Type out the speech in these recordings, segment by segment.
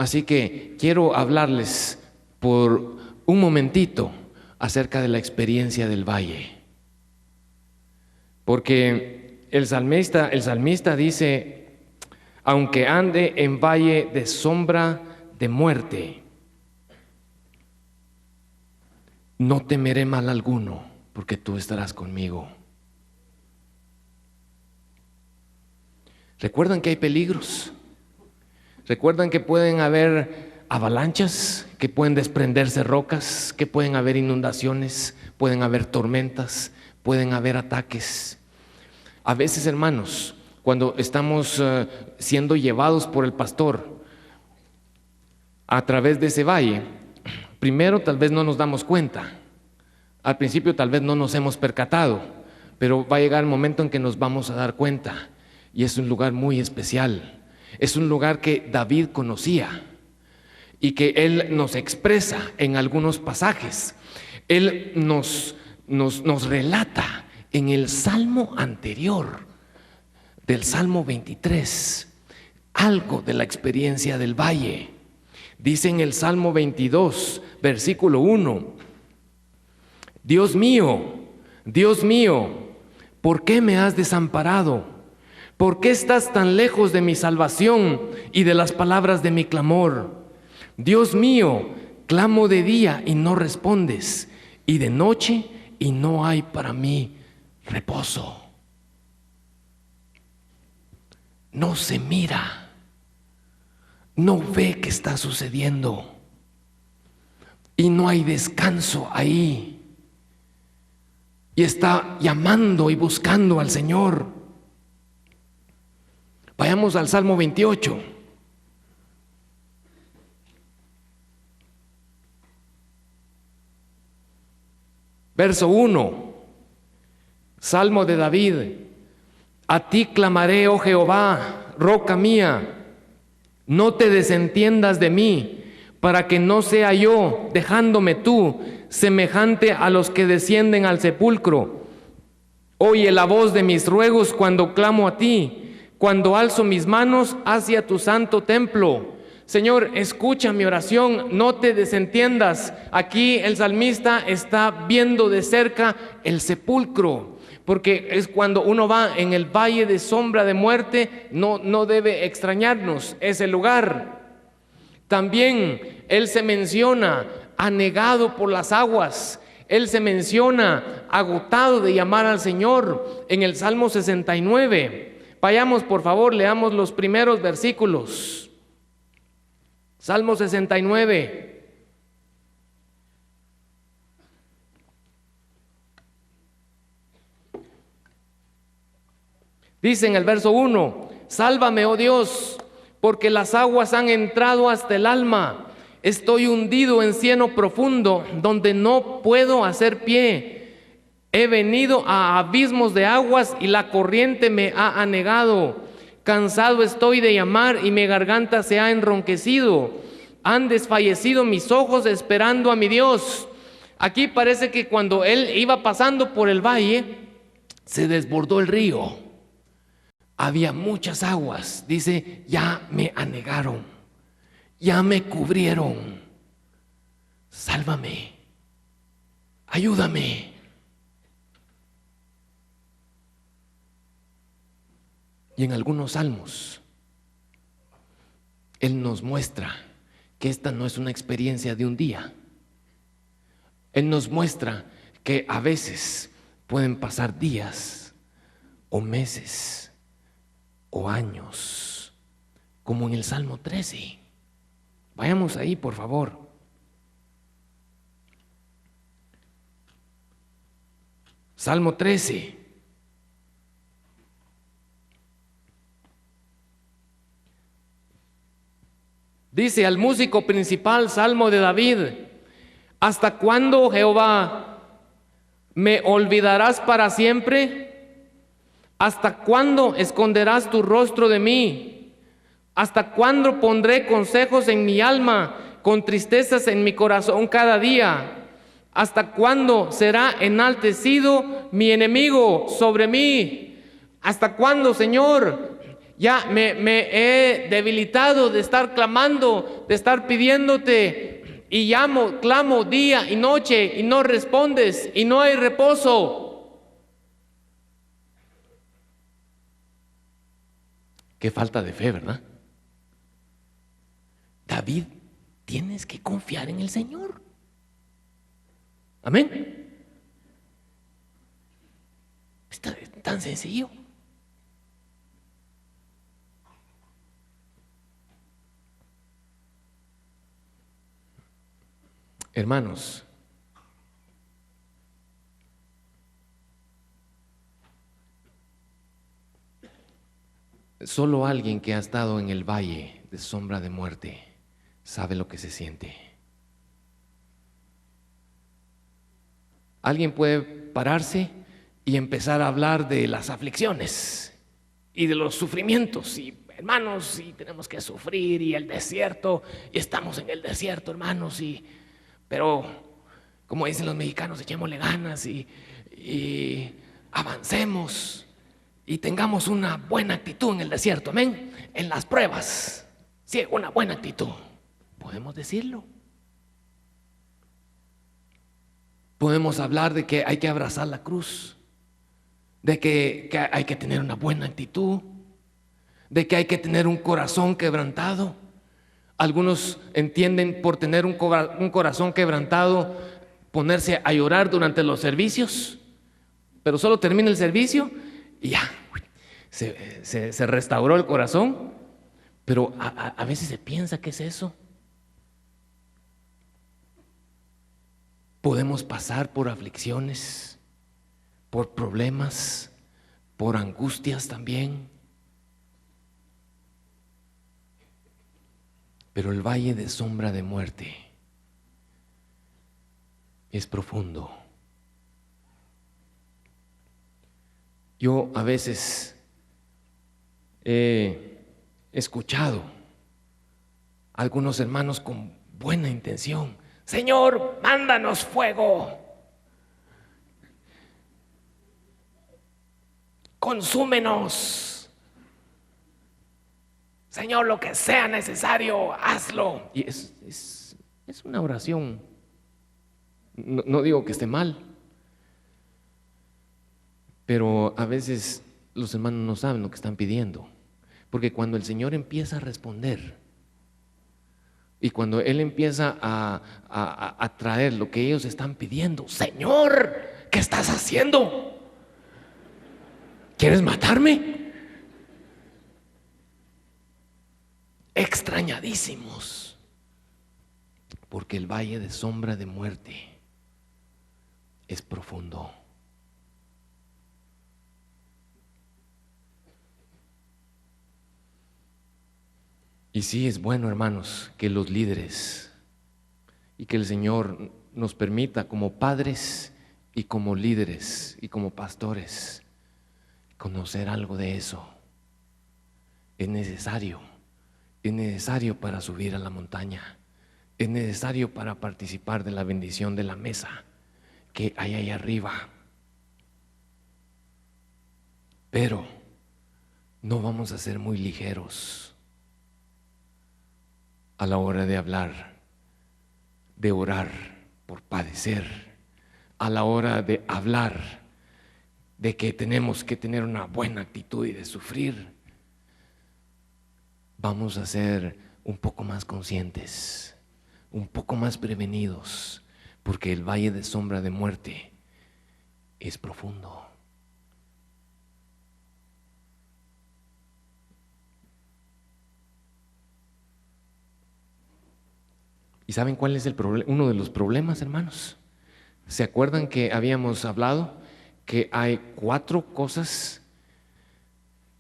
Así que quiero hablarles por un momentito acerca de la experiencia del valle. Porque el salmista dice: aunque ande en valle de sombra de muerte, no temeré mal alguno, porque tú estarás conmigo. ¿Recuerdan que hay peligros? ¿Recuerdan que pueden haber avalanchas, que pueden desprenderse rocas, que pueden haber inundaciones, pueden haber tormentas, pueden haber ataques? A veces, hermanos, cuando estamos siendo llevados por el pastor a través de ese valle, primero tal vez no nos damos cuenta, al principio tal vez no nos hemos percatado, pero va a llegar el momento en que nos vamos a dar cuenta, y es un lugar muy especial. Es un lugar que David conocía y que él nos expresa en algunos pasajes. Él nos relata en el salmo anterior, del Salmo 23, algo de la experiencia del valle. Dice en el Salmo 22, versículo 1: Dios mío, ¿por qué me has desamparado? ¿Por qué estás tan lejos de mi salvación y de las palabras de mi clamor? Dios mío, clamo de día y no respondes, y de noche y no hay para mí reposo. No se mira, no ve qué está sucediendo, y no hay descanso ahí, y está llamando y buscando al Señor. Vayamos al Salmo 28. Verso 1, Salmo de David: a ti clamaré, oh Jehová, roca mía, no te desentiendas de mí, para que no sea yo, dejándome tú, semejante a los que descienden al sepulcro. Oye la voz de mis ruegos cuando clamo a ti, cuando alzo mis manos hacia tu santo templo. Señor, escucha mi oración, no te desentiendas. Aquí el salmista está viendo de cerca el sepulcro, porque es cuando uno va en el valle de sombra de muerte, no debe extrañarnos ese lugar. También él se menciona anegado por las aguas. Él se menciona agotado de llamar al Señor en el Salmo 69. Vayamos, por favor, leamos los primeros versículos. Salmo 69. Dice en el verso 1: sálvame, oh Dios, porque las aguas han entrado hasta el alma. Estoy hundido en cieno profundo, donde no puedo hacer pie. He venido a abismos de aguas y la corriente me ha anegado. Cansado estoy de llamar y mi garganta se ha enronquecido. Han desfallecido mis ojos esperando a mi Dios. Aquí parece que cuando él iba pasando por el valle, se desbordó el río. Había muchas aguas. Dice: ya me anegaron, ya me cubrieron. Sálvame, ayúdame. Y en algunos salmos, Él nos muestra que esta no es una experiencia de un día. Él nos muestra que a veces pueden pasar días o meses o años, como en el Salmo 13. Vayamos ahí, por favor. Salmo 13. Dice al músico principal, Salmo de David: ¿hasta cuándo, Jehová, me olvidarás para siempre? ¿Hasta cuándo esconderás tu rostro de mí? ¿Hasta cuándo pondré consejos en mi alma, con tristezas en mi corazón cada día? ¿Hasta cuándo será enaltecido mi enemigo sobre mí? ¿Hasta cuándo, Señor? Ya me he debilitado de estar clamando, de estar pidiéndote, y llamo, clamo día y noche y no respondes y no hay reposo. Qué falta de fe, ¿verdad? David, tienes que confiar en el Señor. Amén. Está tan sencillo. Hermanos, solo alguien que ha estado en el valle de sombra de muerte sabe lo que se siente. Alguien puede pararse y empezar a hablar de las aflicciones y de los sufrimientos. Y hermanos, y tenemos que sufrir, y el desierto, y estamos en el desierto, hermanos, pero como dicen los mexicanos, echémosle ganas y avancemos y tengamos una buena actitud en el desierto, amén. En las pruebas, sí, una buena actitud, podemos decirlo. Podemos hablar de que hay que abrazar la cruz, de que hay que tener una buena actitud, de que hay que tener un corazón quebrantado. Algunos entienden por tener un corazón quebrantado ponerse a llorar durante los servicios, pero solo termina el servicio y ya, se restauró el corazón. Pero a veces se piensa que es eso. Podemos pasar por aflicciones, por problemas, por angustias también. Pero el valle de sombra de muerte es profundo. Yo a veces he escuchado a algunos hermanos con buena intención: Señor, mándanos fuego, consúmenos, Señor, lo que sea necesario, hazlo. Y es una oración. No digo que esté mal, pero a veces los hermanos no saben lo que están pidiendo, porque cuando el Señor empieza a responder y cuando Él empieza a traer lo que ellos están pidiendo: Señor, ¿qué estás haciendo? ¿Quieres matarme? Extrañadísimos, porque el valle de sombra de muerte es profundo. Y sí, es bueno, hermanos, que los líderes y que el Señor nos permita, como padres y como líderes y como pastores, conocer algo de eso. Es necesario para subir a la montaña, es necesario para participar de la bendición de la mesa que hay ahí arriba. Pero no vamos a ser muy ligeros a la hora de hablar, de orar por padecer, a la hora de hablar de que tenemos que tener una buena actitud y de sufrir. Vamos a ser un poco más conscientes, un poco más prevenidos, porque el valle de sombra de muerte es profundo. ¿Y saben cuál es uno de los problemas, hermanos? ¿Se acuerdan que habíamos hablado que hay 4 cosas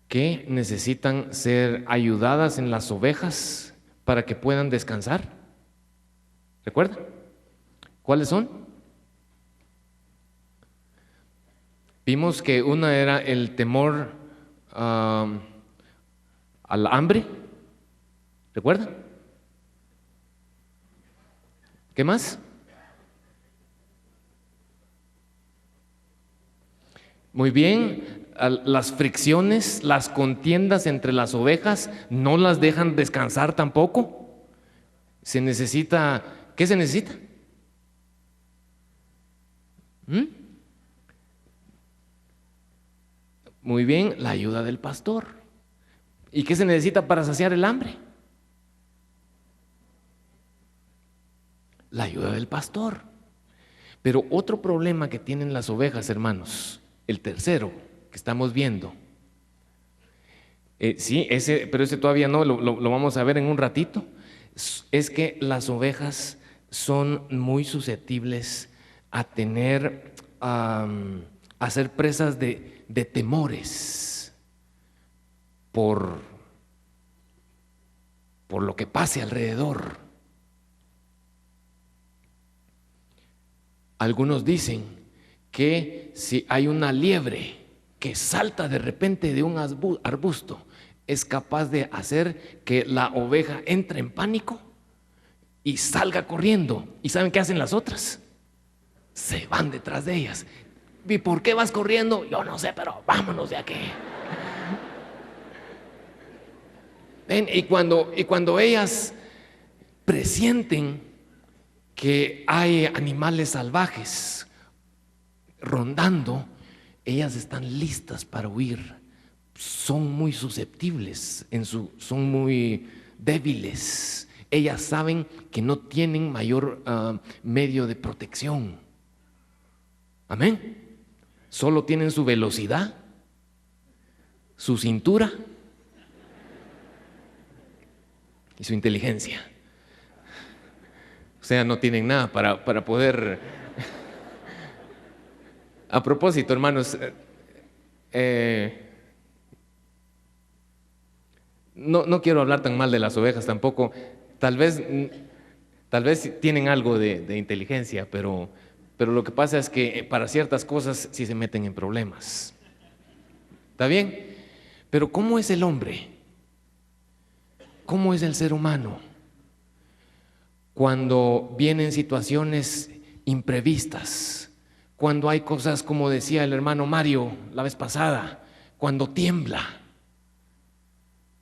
que necesitan ser ayudadas en las ovejas para que puedan descansar? ¿Recuerdan? ¿Cuáles son? Vimos que una era el temor al hambre. ¿Recuerdan? ¿Qué más? Muy bien. las fricciones, las contiendas entre las ovejas no las dejan descansar tampoco. Se necesita, ¿qué se necesita? Muy bien, la ayuda del pastor. ¿Y qué se necesita para saciar el hambre? La ayuda del pastor. Pero otro problema que tienen las ovejas, hermanos, el tercero que estamos viendo, sí, pero ese todavía no, lo vamos a ver en un ratito, es que las ovejas son muy susceptibles a tener, a ser presas de temores por lo que pase alrededor. Algunos dicen que si hay una liebre que salta de repente de un arbusto, es capaz de hacer que la oveja entre en pánico y salga corriendo. ¿Y saben qué hacen las otras? Se van detrás de ellas. ¿Y por qué vas corriendo? Yo no sé, pero vámonos de aquí. ¿Ven? Y cuando ellas presienten que hay animales salvajes rondando, ellas están listas para huir. Son muy susceptibles, son muy débiles. Ellas saben que no tienen mayor medio de protección. Amén. Solo tienen su velocidad, su cintura y su inteligencia. O sea, no tienen nada para poder. A propósito, hermanos, no quiero hablar tan mal de las ovejas tampoco. Tal vez tienen algo de inteligencia, pero lo que pasa es que para ciertas cosas sí se meten en problemas. ¿Está bien? Pero ¿cómo es el hombre? ¿Cómo es el ser humano cuando vienen situaciones imprevistas? Cuando hay cosas, como decía el hermano Mario la vez pasada, cuando tiembla,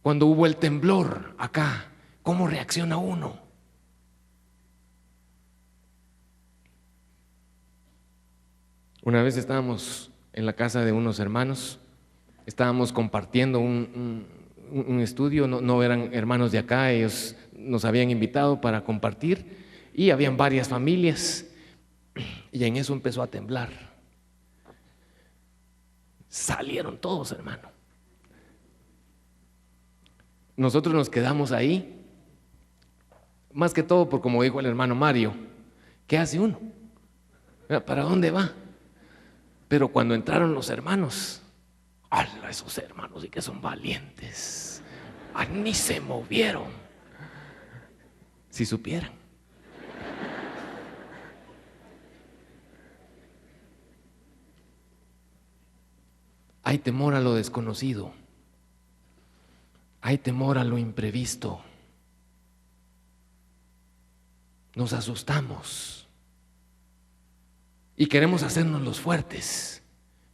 cuando hubo el temblor acá, ¿cómo reacciona uno? Una vez estábamos en la casa de unos hermanos, estábamos compartiendo un estudio, no eran hermanos de acá, ellos nos habían invitado para compartir y habían varias familias y en eso empezó a temblar. Salieron todos, hermano. Nosotros nos quedamos ahí, más que todo por como dijo el hermano Mario, ¿qué hace uno? ¿Para dónde va? Pero cuando entraron los hermanos, ¡hala! Esos hermanos sí que son valientes. Ni se movieron. Si supieran. Hay temor a lo desconocido. Hay temor a lo imprevisto. Nos asustamos. Y queremos hacernos los fuertes,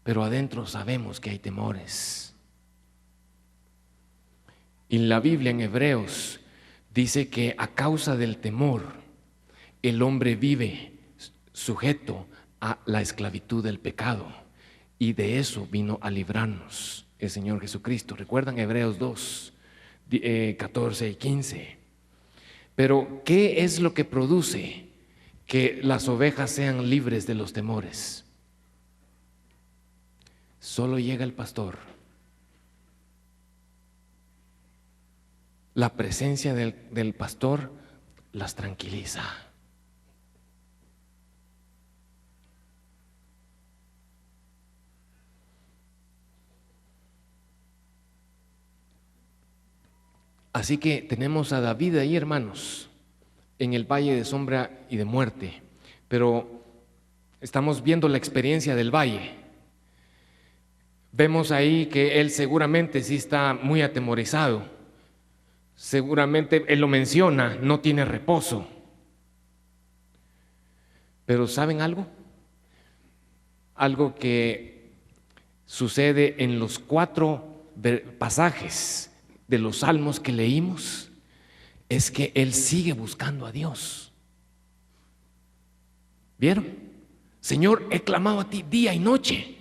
pero adentro sabemos que hay temores. Y la Biblia en Hebreos dice que a causa del temor, el hombre vive sujeto a la esclavitud del pecado. Y de eso vino a librarnos el Señor Jesucristo. ¿Recuerdan Hebreos 2, 14 y 15? Pero ¿qué es lo que produce que las ovejas sean libres de los temores? Solo llega el pastor. La presencia del pastor las tranquiliza. Así que tenemos a David ahí, hermanos, en el valle de sombra y de muerte, pero estamos viendo la experiencia del valle. Vemos ahí que él seguramente sí está muy atemorizado, seguramente él lo menciona, no tiene reposo. Pero ¿saben algo? Algo que sucede en los 4 pasajes de los salmos que leímos, es que él sigue buscando a Dios. ¿Vieron? Señor, he clamado a ti día y noche,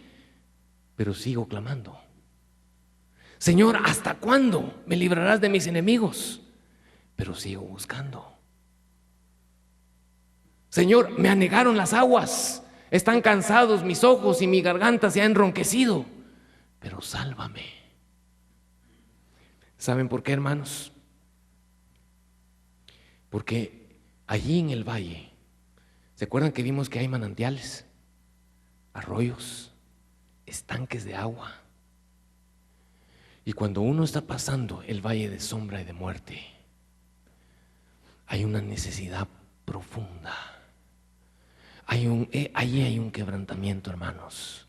pero sigo clamando. Señor, ¿hasta cuándo me librarás de mis enemigos? Pero sigo buscando. Señor, me anegaron las aguas, están cansados mis ojos y mi garganta se ha enronquecido, pero sálvame. ¿Saben por qué, hermanos? Porque allí en el valle, ¿se acuerdan que vimos que hay manantiales, arroyos, estanques de agua? Y cuando uno está pasando el valle de sombra y de muerte, hay una necesidad profunda. Allí hay un quebrantamiento, hermanos.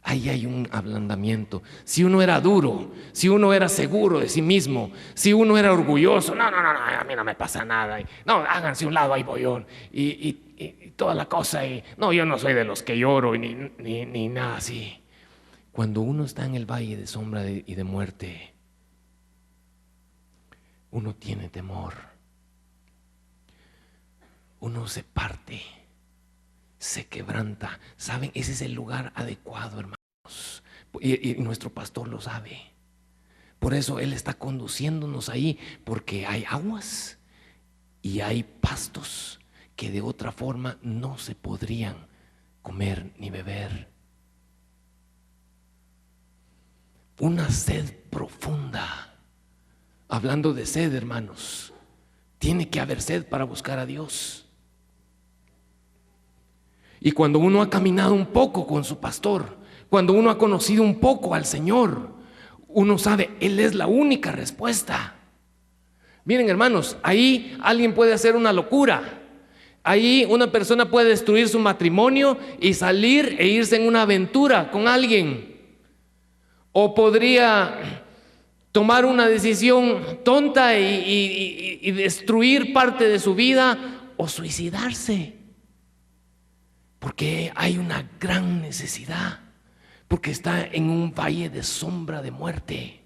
Ahí hay un ablandamiento. Si uno era duro, si uno era seguro de sí mismo, si uno era orgulloso, no, a mí no me pasa nada. No, háganse un lado, ahí voy yo. Y toda la cosa. No, yo no soy de los que lloro ni nada así. Cuando uno está en el valle de sombra y de muerte, uno tiene temor. Uno se parte, se quebranta. ¿Saben? Ese es el lugar adecuado, hermanos. Y nuestro pastor lo sabe. Por eso él está conduciéndonos ahí, porque hay aguas y hay pastos que de otra forma no se podrían comer ni beber. Una sed profunda. Hablando de sed, hermanos, tiene que haber sed para buscar a Dios. Y cuando uno ha caminado un poco con su pastor, cuando uno ha conocido un poco al Señor, uno sabe, Él es la única respuesta. Miren, hermanos, ahí alguien puede hacer una locura. Ahí una persona puede destruir su matrimonio y salir e irse en una aventura con alguien. O podría tomar una decisión tonta y destruir parte de su vida, o suicidarse. Porque hay una gran necesidad, porque está en un valle de sombra de muerte.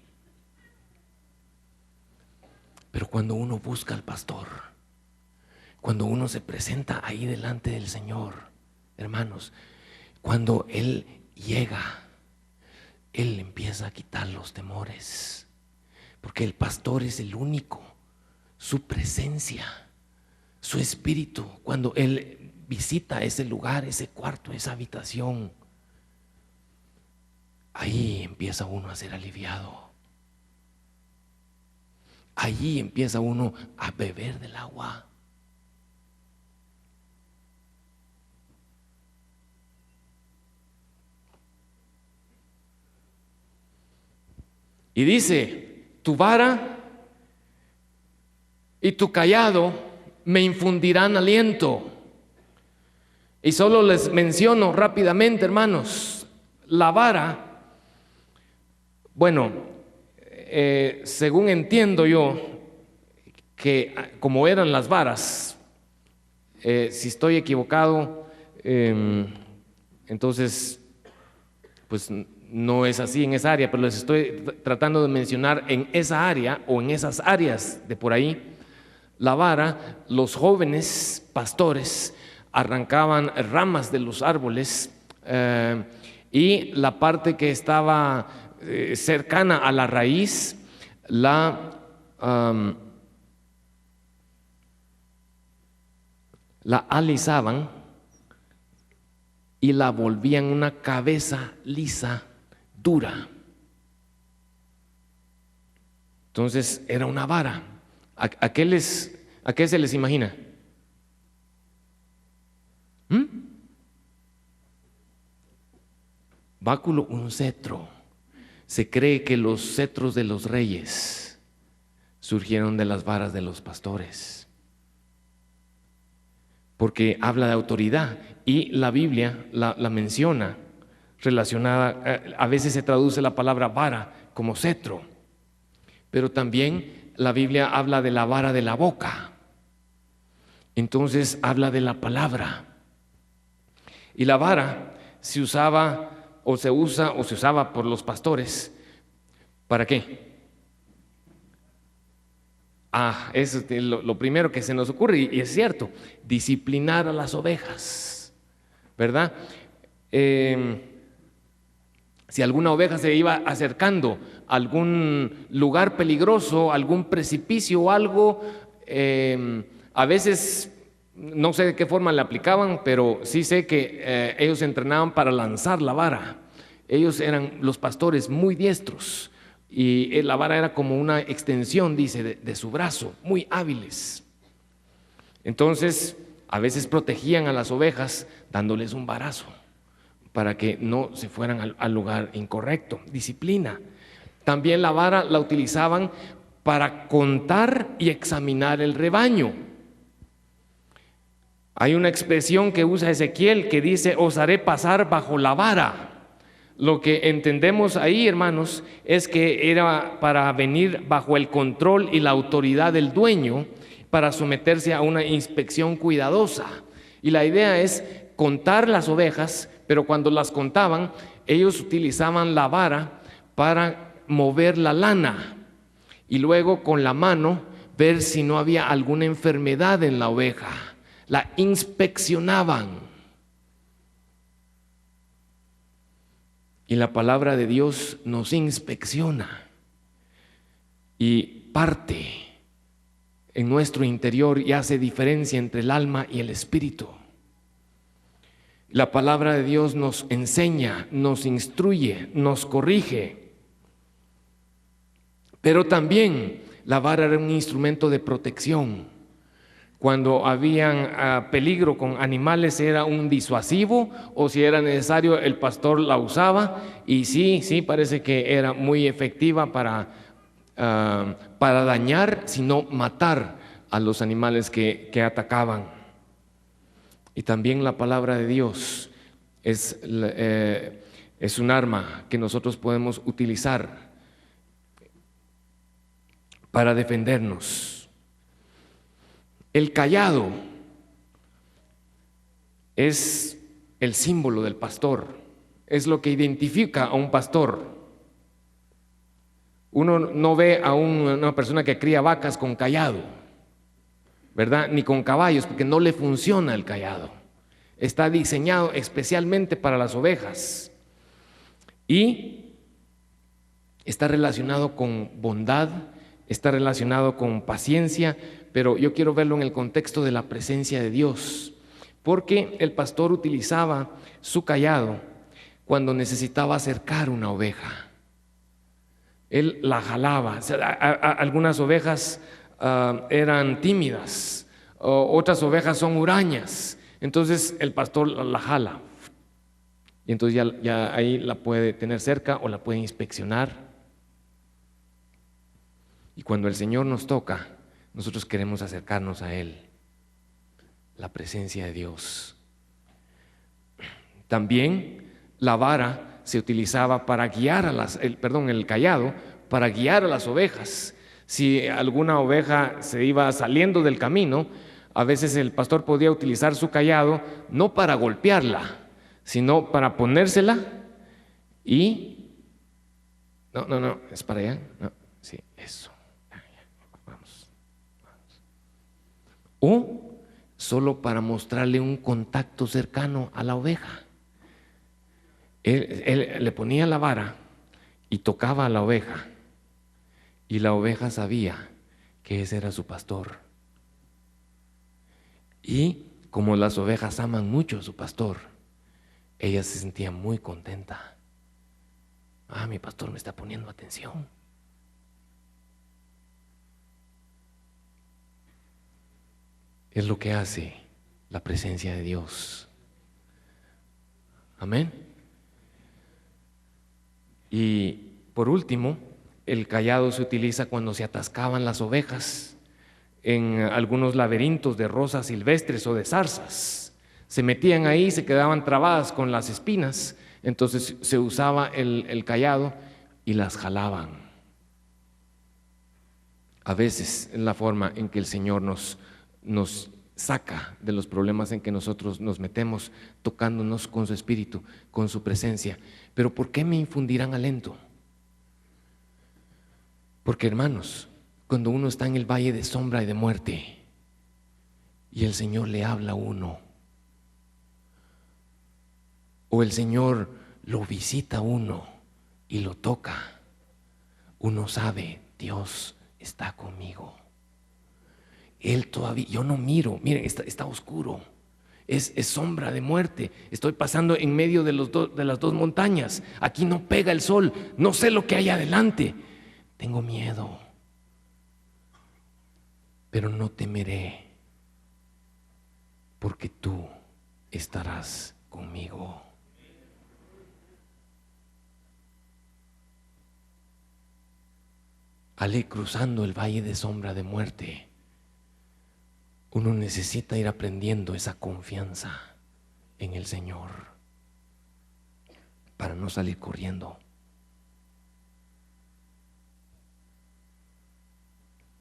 Pero cuando uno busca al pastor, cuando uno se presenta ahí delante del Señor, hermanos, cuando Él llega, Él empieza a quitar los temores, porque el pastor es el único, su presencia, su espíritu, cuando Él visita ese lugar, ese cuarto, esa habitación, ahí empieza uno a ser aliviado. Allí empieza uno a beber del agua. Y dice, tu vara y tu cayado me infundirán aliento. Y solo les menciono rápidamente, hermanos, la vara, bueno, según entiendo yo, que como eran las varas, si estoy equivocado, entonces, pues no es así en esa área, pero les estoy tratando de mencionar en esa área o en esas áreas de por ahí. La vara, los jóvenes pastores arrancaban ramas de los árboles y la parte que estaba cercana a la raíz la alisaban y la volvían una cabeza lisa, dura. Entonces era una vara. ¿A qué se les imagina? Báculo, un cetro. Se cree que los cetros de los reyes surgieron de las varas de los pastores, porque habla de autoridad y la Biblia la menciona relacionada, a veces se traduce la palabra vara como cetro, pero también la Biblia habla de la vara de la boca. Entonces habla de la palabra. Y la vara se usaba o se usaba por los pastores. ¿Para qué? Eso es lo primero que se nos ocurre, y es cierto, disciplinar a las ovejas, ¿verdad? Si alguna oveja se iba acercando a algún lugar peligroso, algún precipicio o algo, a veces no sé de qué forma le aplicaban, pero sí sé que ellos entrenaban para lanzar la vara. Ellos eran los pastores muy diestros y la vara era como una extensión, dice, de su brazo, muy hábiles. Entonces, a veces protegían a las ovejas dándoles un varazo para que no se fueran al lugar incorrecto. Disciplina. También la vara la utilizaban para contar y examinar el rebaño. Hay una expresión que usa Ezequiel que dice: os haré pasar bajo la vara. Lo que entendemos ahí, hermanos, es que era para venir bajo el control y la autoridad del dueño, para someterse a una inspección cuidadosa. Y la idea es contar las ovejas, pero cuando las contaban, ellos utilizaban la vara para mover la lana y luego con la mano ver si no había alguna enfermedad en la oveja. La inspeccionaban. Y la palabra de Dios nos inspecciona y parte en nuestro interior y hace diferencia entre el alma y el espíritu. La palabra de Dios nos enseña, nos instruye, nos corrige. Pero también la vara era un instrumento de protección. Cuando había peligro con animales era un disuasivo, o si era necesario el pastor la usaba, y sí, parece que era muy efectiva para dañar, sino matar a los animales que atacaban. Y también la palabra de Dios es un arma que nosotros podemos utilizar para defendernos. El cayado es el símbolo del pastor, es lo que identifica a un pastor. Uno no ve a una persona que cría vacas con cayado, ¿verdad? Ni con caballos, porque no le funciona el cayado. Está diseñado especialmente para las ovejas y está relacionado con bondad, está relacionado con paciencia, pero yo quiero verlo en el contexto de la presencia de Dios, porque el pastor utilizaba su cayado cuando necesitaba acercar una oveja. Él la jalaba. Algunas ovejas eran tímidas, otras ovejas son hurañas, entonces el pastor la jala y entonces ya ahí la puede tener cerca o la puede inspeccionar. Y cuando el Señor nos toca, nosotros queremos acercarnos a Él, la presencia de Dios. También la vara se utilizaba para guiar el cayado, para guiar a las ovejas. Si alguna oveja se iba saliendo del camino, a veces el pastor podía utilizar su cayado no para golpearla, sino para ponérsela y... No, es para allá. No, sí, eso. O solo para mostrarle un contacto cercano a la oveja. Él le ponía la vara y tocaba a la oveja, y la oveja sabía que ese era su pastor. Y como las ovejas aman mucho a su pastor, ella se sentía muy contenta. Mi pastor me está poniendo atención. Es lo que hace la presencia de Dios. Amén. Y por último, el cayado se utiliza cuando se atascaban las ovejas en algunos laberintos de rosas silvestres o de zarzas. Se metían ahí, se quedaban trabadas con las espinas, entonces se usaba el cayado y las jalaban. A veces es la forma en que el Señor nos saca de los problemas en que nosotros nos metemos, tocándonos con su espíritu, con su presencia. Pero ¿por qué me infundirán alento? Porque, hermanos, cuando uno está en el valle de sombra y de muerte y el Señor le habla a uno, o el Señor lo visita a uno y lo toca, uno sabe, Dios está conmigo. Él todavía, yo no miro, miren, está oscuro, es sombra de muerte, estoy pasando en medio de las dos montañas, aquí no pega el sol, no sé lo que hay adelante, tengo miedo, pero no temeré, porque tú estarás conmigo. Al ir cruzando el valle de sombra de muerte, uno necesita ir aprendiendo esa confianza en el Señor para no salir corriendo.